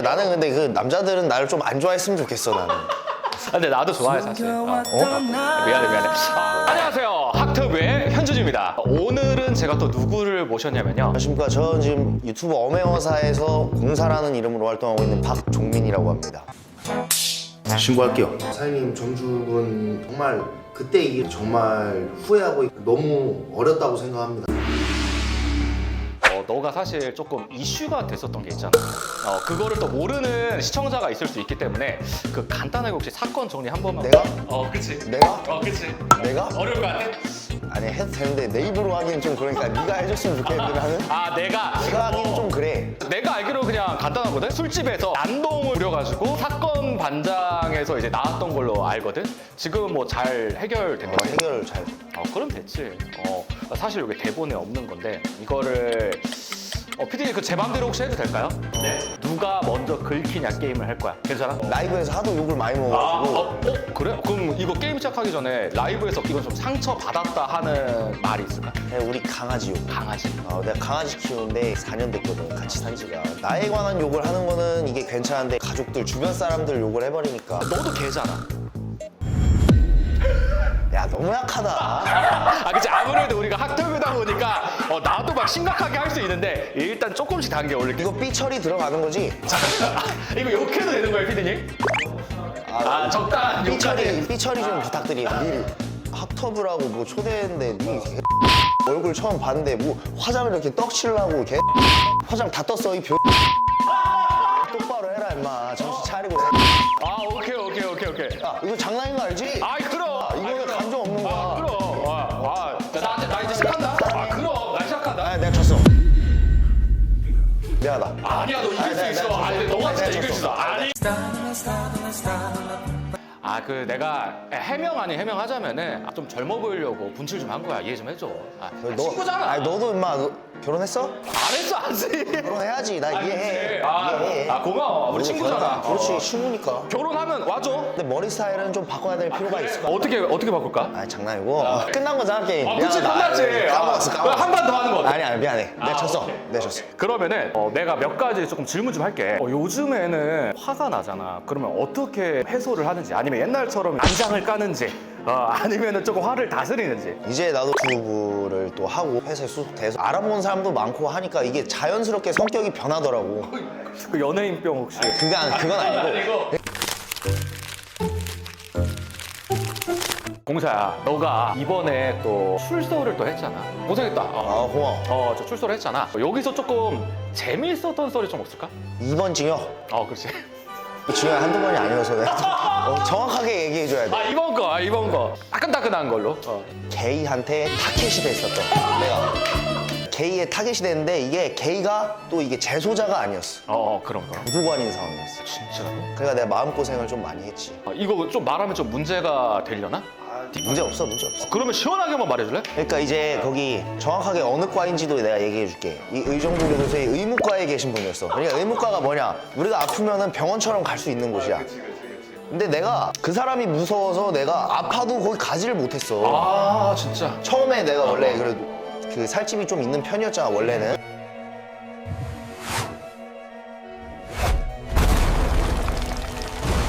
나는 근데 그 남자들은 나를 좀 안 좋아했으면 좋겠어 나는. 근데 나도 좋아해 사실. 미안해. 안녕하세요. 학트부의 현준입니다. 오늘은 제가 또 누구를 모셨냐면요. 안녕하십니까. 저는 지금 유튜브 엄행어사에서 공사라는 이름으로 활동하고 있는 박종민이라고 합니다. 신고할게요. 사장님 전주분 정말 그때 이게 정말 후회하고 있고 너무 어렸다고 생각합니다. 너가 사실 조금 이슈가 됐었던 게 있잖아. 그거를 또 모르는 시청자가 있을 수 있기 때문에 그 간단하게 혹시 사건 정리 한 번만. 내가? 그치. 내가? 그치. 내가? 어려울 것 같아? 아니 해도 되는데 내 입으로 하기는 좀 그러니까 네가 해줬으면 좋겠는데 나는 내가 하기는 좀 그래. 내가 알기로 그냥 간단하거든? 술집에서 난동을 부려가지고 사건 반장에서 이제 나왔던 걸로 알거든? 지금 뭐 잘 해결된 거야? 해결을 잘. 그럼 됐지. 사실 여기 대본에 없는 건데 이거를 피디님 그 제 맘대로 혹시 해도 될까요? 네. 누가 먼저 긁히냐 게임을 할 거야. 괜찮아? 라이브에서 하도 욕을 많이 먹어가지고 그래? 그럼 이거 게임 시작하기 전에 라이브에서 이건 좀 상처 받았다 하는 말이 있을까? 그냥 우리 강아지 욕. 강아지. 내가 강아지 키우는데 4년 됐거든. 같이 산 지가. 나에 관한 욕을 하는 거는 이게 괜찮은데 가족들 주변 사람들 욕을 해버리니까 너도 개잖아. 야 너무 약하다. 그치. 아무래도 우리가 학교다 보니까 나도 막 심각하게 할 수 있는데 일단 조금씩 단계 올릴게. 이거 삐처리 들어가는 거지? 이거 욕해도 되는 거예요, 피디님? 적당한 욕까지. 삐처리 좀 부탁드려. 미리 학터브라고 뭐 초대했는데 니 얼굴 처음 봤는데 뭐 화장을 이렇게 떡칠라고 개 화장 다 떴어 이 벼. 똑바로 해라 임마. 정신 차리고 해. 오케이. 야 이거 장난인 거 알지? 그럼. 이거는 감정 없는 거야. 그럼. 나 이제 시작한다. 그럼. 나 시작한다. 내가 졌어. 미안하다. 아니야, 너 이길 수 있어. 아니, 너가 진짜 이길 수 있어. 아니. 내가 해명 아닌 해명하자면은 좀 젊어 보이려고 분칠 좀 한 거야. 이해 좀 해줘. 친구잖아. 아니 너도 임마 너 결혼했어? 안 했어, 아직. 결혼해야지. 나 이해해. 이해해. 고마워. 우리 친구잖아. 그렇지 친구니까. 결혼하면 와줘. 근데 머리 스타일은 좀 바꿔야 될 필요가 있을 거야. 어떻게 바꿀까? 장난이고. 끝난 거잖아 게임. 그치, 끝났지. 까먹었어. 한 번 더 하는 거 어때? 아니 미안해. 내가 졌어. 오케이. 내가 졌어. 그러면은 내가 몇 가지 조금 질문 좀 할게. 요즘에는 화가 나잖아. 그러면 어떻게 해소를 하는지, 아니면 옛날처럼 안장을 까는지, 아니면은 조금 화를 다스리는지. 이제 나도 유튜브를 또 하고 회사에 소속돼서 알아보는 사람도 많고 하니까 이게 자연스럽게 성격이 변하더라고. 그 연예인병 혹시? 그건 아니고. 공사야, 너가 이번에 또 출소를 또 했잖아. 고생했다. 고마워. 저 출소를 했잖아. 여기서 조금 재미있었던 썰이 좀 없을까? 이번 징역. 그렇지. 징역 한두 번이 아니어서 내가 정확하게 얘기해줘야 돼. 이번 거. 따끈따끈한 걸로. 게이한테 타겟이 됐었던 내가. 게이의 타겟이 됐는데 이게 게이가 또 이게 재소자가 아니었어. 그런 거. 부두관인 상황이었어. 진짜로? 그러니까 내가 마음고생을 좀 많이 했지. 이거 좀 말하면 좀 문제가 되려나? 문제 없어. 그러면 시원하게 한번 말해줄래? 그러니까 이제 거기 정확하게 어느 과인지도 내가 얘기해줄게. 이 의정부 교도소의 의무과에 계신 분이었어. 그러니까 의무과가 뭐냐? 우리가 아프면은 병원처럼 갈 수 있는 곳이야. 근데 내가 그 사람이 무서워서 내가 아파도 거기 가지를 못했어. 진짜. 처음에 내가 원래 그래도 그 살집이 좀 있는 편이었잖아 원래는.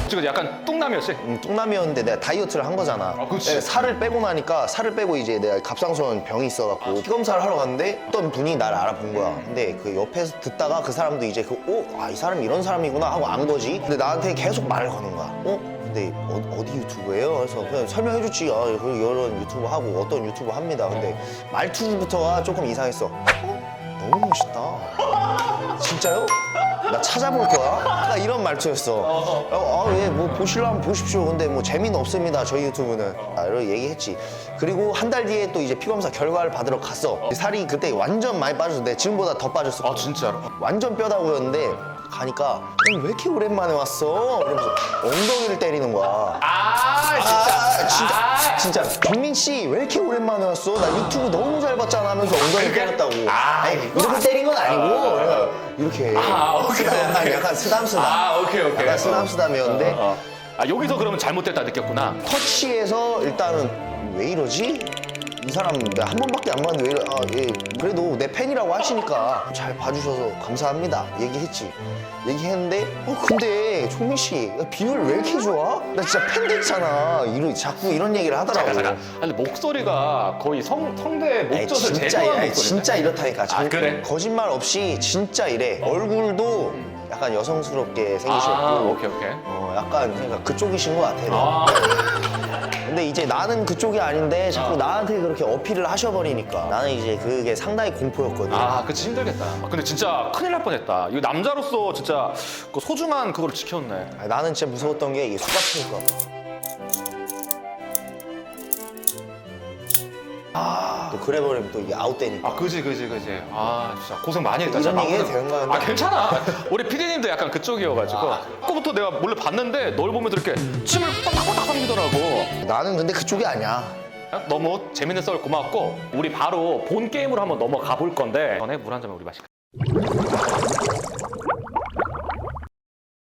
지금 약간 뚱남이었지? 뚱남이었는데 내가 다이어트를 한 거잖아. 그치. 내가 살을 빼고 나니까 살을 빼고 이제 내가 갑상선 병이 있어갖고 피 검사를 하러 갔는데 어떤 분이 나를 알아본 거야. 근데 그 옆에서 듣다가 그 사람도 이제 이 사람이 이런 사람이구나 하고 안 거지. 근데 나한테 계속 말을 거는 거야. 근데 어디 유튜브예요? 그래서 그냥 설명해줬지. 이런 유튜브 하고 어떤 유튜브 합니다. 근데 말투부터가 조금 이상했어. 너무 멋있다. 진짜요? 나 찾아볼 거야? 나 이런 말투였어. 뭐 보시려면 보십시오. 근데 뭐 재미는 없습니다. 저희 유튜브는. 이렇게 얘기했지. 그리고 한 달 뒤에 또 이제 피검사 결과를 받으러 갔어. 살이 그때 완전 많이 빠졌는데 지금보다 더 빠졌어. 진짜로? 완전 뼈다 보였는데 가니까 왜 이렇게 오랜만에 왔어? 이러면서 엉덩이를 때리는 거야. 진짜 종민 씨 왜 이렇게 오랜만에 왔어? 나 유튜브 너무 잘 봤잖아 하면서 엉덩이 때렸다고. 이렇게 때린 건 아니고 이렇게. 약간 쓰담쓰담. 오케이. 약간 쓰담쓰담이었는데 여기서 그러면 잘못됐다 느꼈구나. 터치에서 일단은 왜 이러지? 이 사람 내가 한 번밖에 안 봤는데 왜 이래? 예, 그래도 내 팬이라고 하시니까 잘 봐주셔서 감사합니다. 얘기했지. 얘기했는데 근데 종민 씨 비율 왜 이렇게 좋아? 나 진짜 팬 됐잖아. 자꾸 이런 얘기를 하더라고. 잠깐. 아니 목소리가 거의 성대 아니, 목젖을 진짜 제거한 목소리. 진짜 이렇다니까. 그래? 거짓말 없이 진짜 이래. 얼굴도 약간 여성스럽게 생기셨고. 오케이. 약간 그러니까 그쪽이신 것 같아. 아. 근데 이제 나는 그쪽이 아닌데 자꾸 나한테 그렇게 어필을 하셔버리니까 나는 이제 그게 상당히 공포였거든. 그치 힘들겠다. 근데 진짜 큰일 날 뻔했다. 이거 남자로서 진짜 그 소중한 그걸 지켰네. 아니, 나는 진짜 무서웠던 게 이게 수갑 칠까 봐. 또 그래 버리면 또 이게 아웃되니까. 그지. 진짜 고생 많이 했다. 이런 진짜. 얘기 해도 되는 거야? 괜찮아. 우리 PD님도 약간 그쪽이어가지고. 그거부터 내가 몰래 봤는데 널 보면서 이렇게 침을 빡빡빡 삼기더라고. 나는 근데 그쪽이 아니야. 너무 재밌는 썰 고맙고 우리 바로 본 게임으로 한번 넘어가 볼 건데 전에 물 한 잔만 우리 마실까?